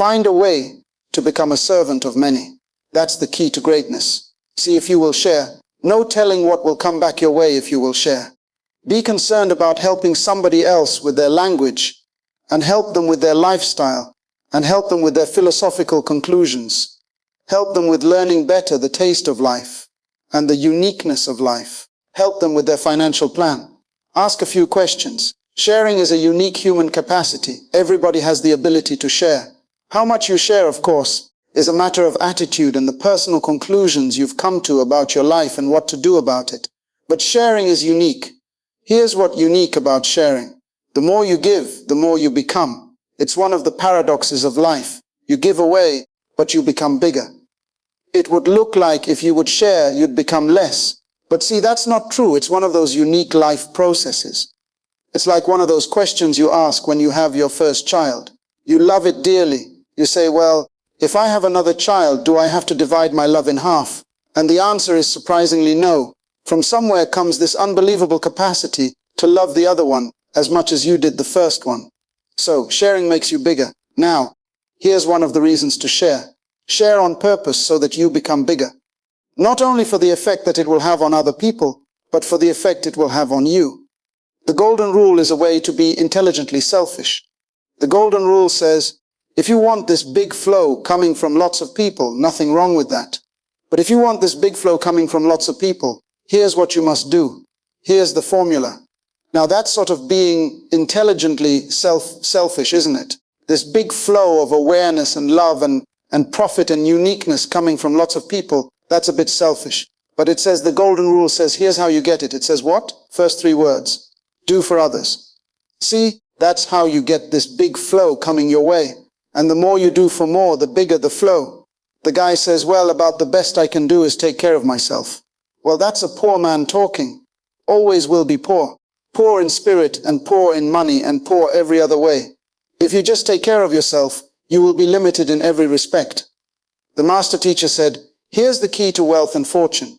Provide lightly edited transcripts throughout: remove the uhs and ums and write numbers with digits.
Find a way to become a servant of many. That's the key to greatness. See, if you will share, no telling what will come back your way if you will share. Be concerned about helping somebody else with their language, and help them with their lifestyle, and help them with their philosophical conclusions. Help them with learning better the taste of life and the uniqueness of life. Help them with their financial plan. Ask a few questions. Sharing is a unique human capacity. Everybody has the ability to share. How much you share, of course, is a matter of attitude and the personal conclusions you've come to about your life and what to do about it. But sharing is unique. Here's what's unique about sharing. The more you give, the more you become. It's one of the paradoxes of life. You give away, but you become bigger. It would look like if you would share, you'd become less. But see, that's not true. It's one of those unique life processes. It's like one of those questions you ask when you have your first child. You love it dearly. You say, well, if I have another child, do I have to divide my love in half? And the answer is surprisingly no. From somewhere comes this unbelievable capacity to love the other one as much as you did the first one. So, sharing makes you bigger. Now, here's one of the reasons to share. Share on purpose so that you become bigger. Not only for the effect that it will have on other people, but for the effect it will have on you. The golden rule is a way to be intelligently selfish. The golden rule says, if you want this big flow coming from lots of people, nothing wrong with that. But if you want this big flow coming from lots of people, here's what you must do. Here's the formula. Now that's sort of being intelligently selfish, isn't it? This big flow of awareness and love and profit and uniqueness coming from lots of people, that's a bit selfish. But it says, the golden rule says, here's how you get it. It says what? First three words. Do for others. See, that's how you get this big flow coming your way. And the more you do for more, the bigger the flow. The guy says, well, about the best I can do is take care of myself. Well, that's a poor man talking. Always will be poor. Poor in spirit and poor in money and poor every other way. If you just take care of yourself, you will be limited in every respect. The master teacher said, here's the key to wealth and fortune.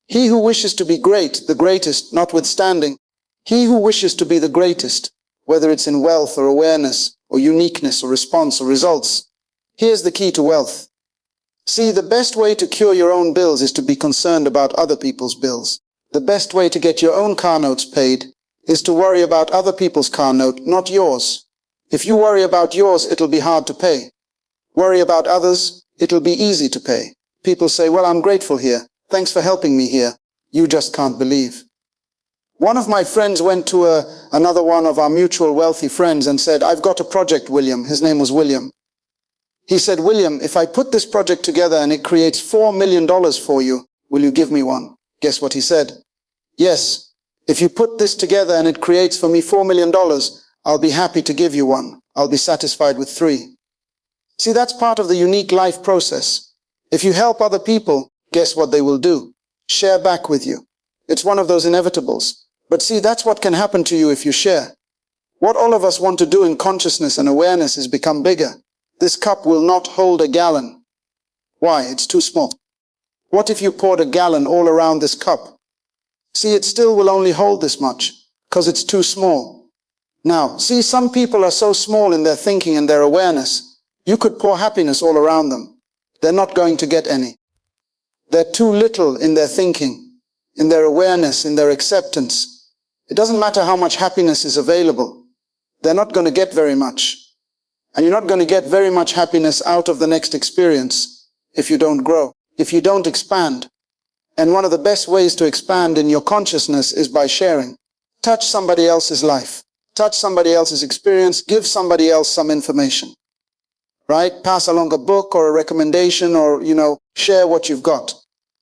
He who wishes to be great, the greatest, notwithstanding, he who wishes to be the greatest, whether it's in wealth or awareness or uniqueness or response or results, here's the key to wealth. See, the best way to cure your own bills is to be concerned about other people's bills. The best way to get your own car notes paid is to worry about other people's car note, not yours. If you worry about yours, it'll be hard to pay. Worry about others, it'll be easy to pay. People say, well, I'm grateful here. Thanks for helping me here. You just can't believe. One of my friends went to another one of our mutual wealthy friends and said, I've got a project, William. His name was William. He said, William, if I put this project together and it creates $4 million for you, will you give me one? Guess what he said? Yes. If you put this together and it creates for me $4 million, I'll be happy to give you one. I'll be satisfied with 3. See, that's part of the unique life process. If you help other people, guess what they will do? Share back with you. It's one of those inevitables. But see, that's what can happen to you if you share. What all of us want to do in consciousness and awareness is become bigger. This cup will not hold a gallon. Why? It's too small. What if you poured a gallon all around this cup? See, it still will only hold this much, because it's too small. Now, see, some people are so small in their thinking and their awareness, you could pour happiness all around them. They're not going to get any. They're too little in their thinking, in their awareness, in their acceptance. It doesn't matter how much happiness is available. They're not going to get very much. And you're not going to get very much happiness out of the next experience if you don't grow, if you don't expand. And one of the best ways to expand in your consciousness is by sharing. Touch somebody else's life. Touch somebody else's experience. Give somebody else some information. Right? Pass along a book or a recommendation or, share what you've got.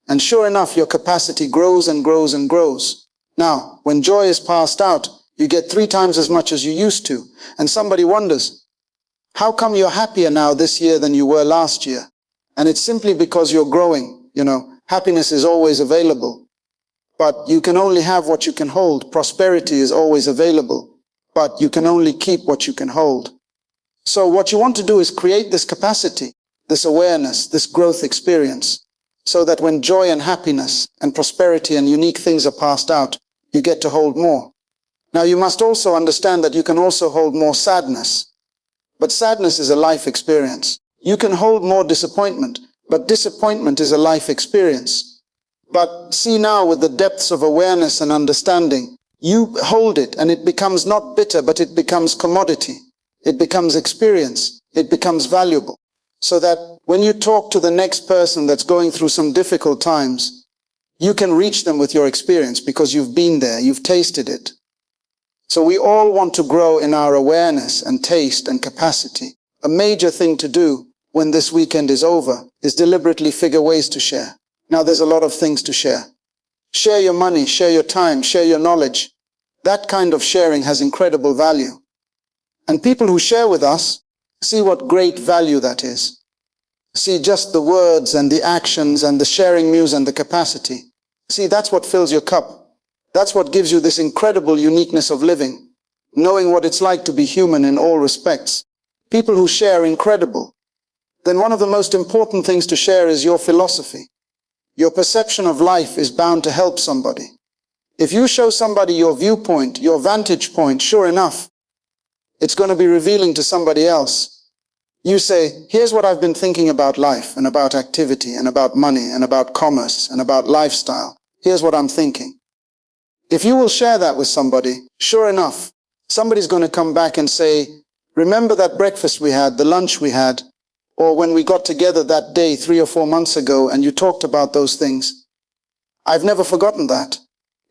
And sure enough, your capacity grows and grows and grows. Now, when joy is passed out, you get 3 times as much as you used to. And somebody wonders, how come you're happier now this year than you were last year? And it's simply because you're growing. Happiness is always available. But you can only have what you can hold. Prosperity is always available. But you can only keep what you can hold. So what you want to do is create this capacity, this awareness, this growth experience, so that when joy and happiness and prosperity and unique things are passed out, you get to hold more. Now you must also understand that you can also hold more sadness. But sadness is a life experience. You can hold more disappointment, but disappointment is a life experience. But see now, with the depths of awareness and understanding, you hold it and it becomes not bitter, but it becomes commodity. It becomes experience. It becomes valuable. So that when you talk to the next person that's going through some difficult times, you can reach them with your experience because you've been there, you've tasted it. So we all want to grow in our awareness and taste and capacity. A major thing to do when this weekend is over is deliberately figure ways to share. Now there's a lot of things to share. Share your money, share your time, share your knowledge. That kind of sharing has incredible value. And people who share with us see what great value that is. See just the words and the actions and the sharing muse and the capacity. See, that's what fills your cup. That's what gives you this incredible uniqueness of living, knowing what it's like to be human in all respects. People who share incredible. Then one of the most important things to share is your philosophy. Your perception of life is bound to help somebody. If you show somebody your viewpoint, your vantage point, sure enough, it's going to be revealing to somebody else. You say, here's what I've been thinking about life and about activity and about money and about commerce and about lifestyle. Here's what I'm thinking. If you will share that with somebody, sure enough, somebody's going to come back and say, remember that breakfast we had, the lunch we had, or when we got together that day 3 or 4 months ago and you talked about those things. I've never forgotten that.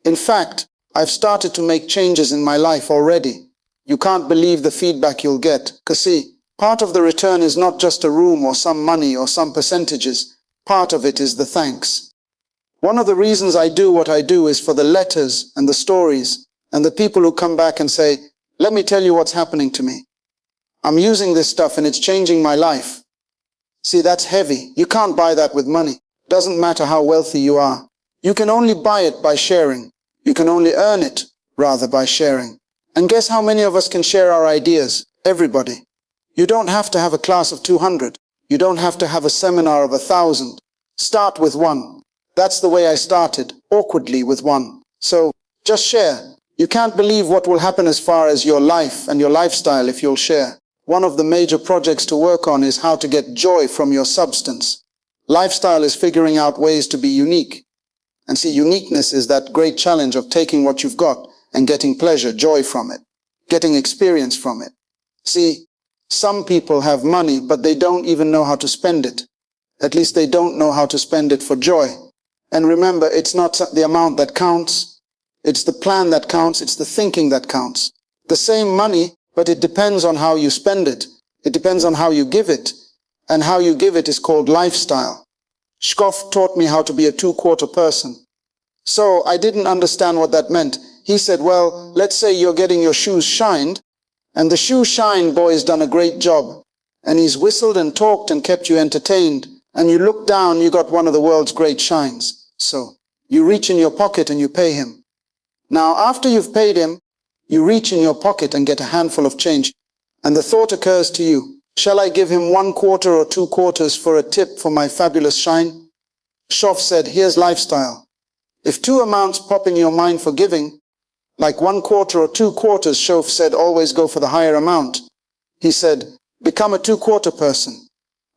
In fact, I've started to make changes in my life already. You can't believe the feedback you'll get. Because see, part of the return is not just a room or some money or some percentages. Part of it is the thanks. One of the reasons I do what I do is for the letters and the stories and the people who come back and say, let me tell you what's happening to me. I'm using this stuff and it's changing my life. See, that's heavy. You can't buy that with money. Doesn't matter how wealthy you are. You can only buy it by sharing. You can only earn it, rather, by sharing. And guess how many of us can share our ideas? Everybody. You don't have to have a class of 200. You don't have to have a seminar of 1,000. Start with one. That's the way I started, awkwardly with one. So, just share. You can't believe what will happen as far as your life and your lifestyle if you'll share. One of the major projects to work on is how to get joy from your substance. Lifestyle is figuring out ways to be unique. And see, uniqueness is that great challenge of taking what you've got and getting pleasure, joy from it, getting experience from it. See, some people have money, but they don't even know how to spend it. At least they don't know how to spend it for joy. And remember, it's not the amount that counts. It's the plan that counts. It's the thinking that counts. The same money, but it depends on how you spend it. It depends on how you give it. And how you give it is called lifestyle. Shkoff taught me how to be a 2/4 person. So I didn't understand what that meant. He said, well, let's say you're getting your shoes shined, and the shoe shine boy's done a great job. And he's whistled and talked and kept you entertained. And you look down, you got one of the world's great shines. So you reach in your pocket and you pay him. Now, after you've paid him, you reach in your pocket and get a handful of change. And the thought occurs to you, shall I give him 1/4 or 2/4 for a tip for my fabulous shine? Shoff said, here's lifestyle. If two amounts pop in your mind for giving, like 1/4 or 2/4, Shoff said, always go for the higher amount. He said, become a 2/4 person.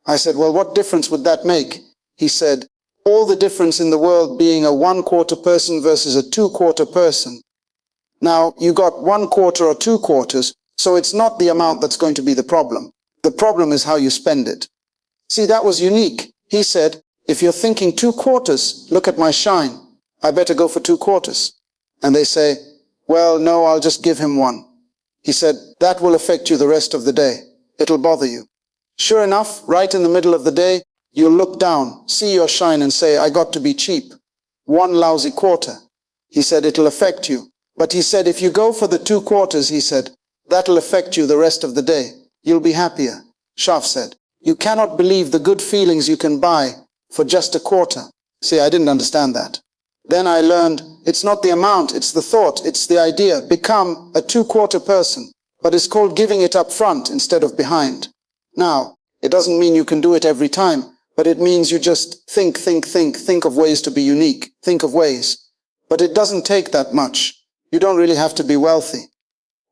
I said, well, what difference would that make? He said, all the difference in the world being a 1/4 person versus a 2/4 person. Now, you got 1/4 or 2/4, so it's not the amount that's going to be the problem. The problem is how you spend it. See, that was unique. He said, if you're thinking 2/4, look at my shine. I better go for 2/4. And they say, well, no, I'll just give him one. He said, that will affect you the rest of the day. It'll bother you. Sure enough, right in the middle of the day, you'll look down, see your shine and say, I got to be cheap. 1 lousy quarter. He said, it'll affect you. But he said, if you go for the 2/4, he said, that'll affect you the rest of the day. You'll be happier. Shaf said, you cannot believe the good feelings you can buy for just a quarter. See, I didn't understand that. Then I learned, it's not the amount, it's the thought, it's the idea. Become a 2/4 person. But it's called giving it up front instead of behind. Now, it doesn't mean you can do it every time, but it means you just think of ways to be unique. Think of ways. But it doesn't take that much. You don't really have to be wealthy.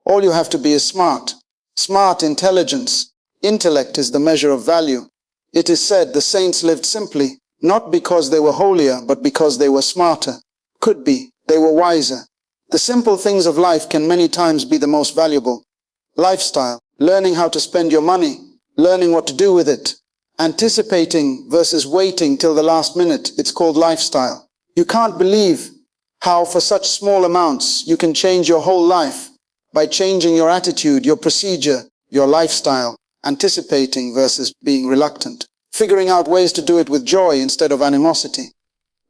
All you have to be is smart. Smart intelligence. Intellect is the measure of value. It is said the saints lived simply, not because they were holier, but because they were smarter. Could be, they were wiser. The simple things of life can many times be the most valuable. Lifestyle, learning how to spend your money, learning what to do with it. Anticipating versus waiting till the last minute, it's called lifestyle. You can't believe how for such small amounts you can change your whole life by changing your attitude, your procedure, your lifestyle. Anticipating versus being reluctant. Figuring out ways to do it with joy instead of animosity.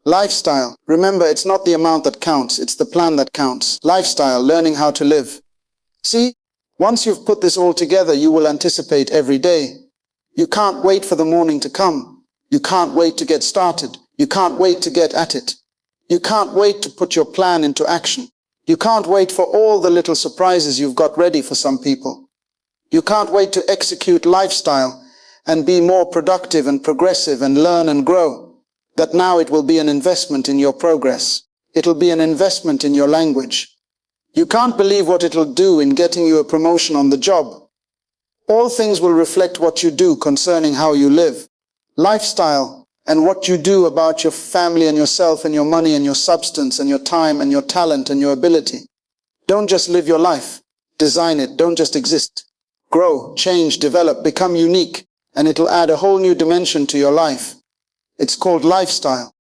Lifestyle. Remember, it's not the amount that counts, it's the plan that counts. Lifestyle, learning how to live. See, once you've put this all together, you will anticipate every day. You can't wait for the morning to come. You can't wait to get started. You can't wait to get at it. You can't wait to put your plan into action. You can't wait for all the little surprises you've got ready for some people. You can't wait to execute lifestyle and be more productive and progressive and learn and grow. That now it will be an investment in your progress. It'll be an investment in your language. You can't believe what it'll do in getting you a promotion on the job. All things will reflect what you do concerning how you live. Lifestyle and what you do about your family and yourself and your money and your substance and your time and your talent and your ability. Don't just live your life. Design it. Don't just exist. Grow, change, develop, become unique, and it'll add a whole new dimension to your life. It's called lifestyle.